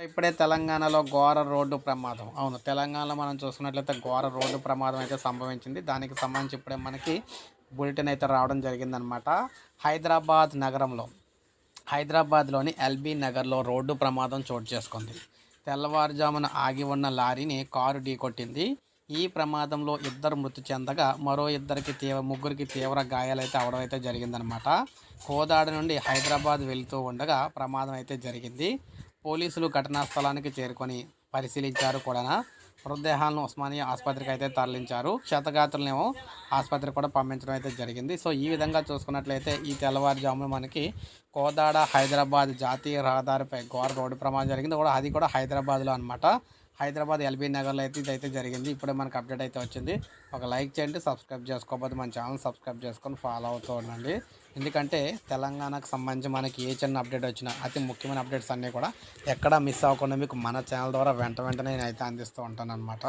ఇప్పుడే తెలంగాణలో ఘోర రోడ్డు ప్రమాదం. అవును. తెలంగాణలో మనం చూసుకున్నట్లయితే ఘోర రోడ్డు ప్రమాదం అయితే సంభవించింది. దానికి సంబంధించి ఇప్పుడే మనకి బులెటిన్ అయితే రావడం జరిగిందనమాట. హైదరాబాద్ నగరంలో హైదరాబాద్లోని ఎల్బీ నగర్లో రోడ్డు ప్రమాదం చోటు చేసుకుంది. తెల్లవారుజామున ఆగి ఉన్న లారీని కారు ఢీకొట్టింది. ఈ ప్రమాదంలో ఇద్దరు మృతి చెందగా మరో ముగ్గురికి తీవ్ర గాయాలైతే అవడం అయితే జరిగిందనమాట. కోదాడ నుండి హైదరాబాద్ వెళ్తూ ఉండగా ప్రమాదం అయితే జరిగింది. పోలీసులు ఘటనా స్థలానికి చేరుకొని పరిశీలించారు కూడా. మృతదేహాలను ఉస్మానియా ఆసుపత్రికి అయితే తరలించారు. క్షతగాత్రులనేమో ఆసుపత్రికి కూడా పంపించడం అయితే జరిగింది. సో ఈ విధంగా చూసుకున్నట్లయితే ఈ తెల్లవారుజామున మనకి కోదాడ హైదరాబాద్ జాతీయ రహదారిపై ఘోర రోడ్డు ప్రమాదం జరిగింది. అది కూడా హైదరాబాద్లో అనమాట. హైదరాబాద్ ఎల్బీ నగర్లో అయితే ఇదైతే జరిగింది. ఇప్పుడే మనకు అప్డేట్ అయితే వచ్చింది. ఒక లైక్ చేయండి, సబ్స్క్రైబ్ చేసుకోకపోతే మన ఛానల్ సబ్స్క్రైబ్ చేసుకొని ఫాలో అవుతూ ఉండండి. ఎందుకంటే తెలంగాణకు సంబంధించి మనకి ఏ చిన్న అప్డేట్ వచ్చినా అతి ముఖ్యమైన అప్డేట్స్ అన్నీ కూడా ఎక్కడా మిస్ అవ్వకుండా మీకు మన ఛానల్ ద్వారా వెంటనే నేను అయితే అందిస్తూ ఉంటాను అనమాట.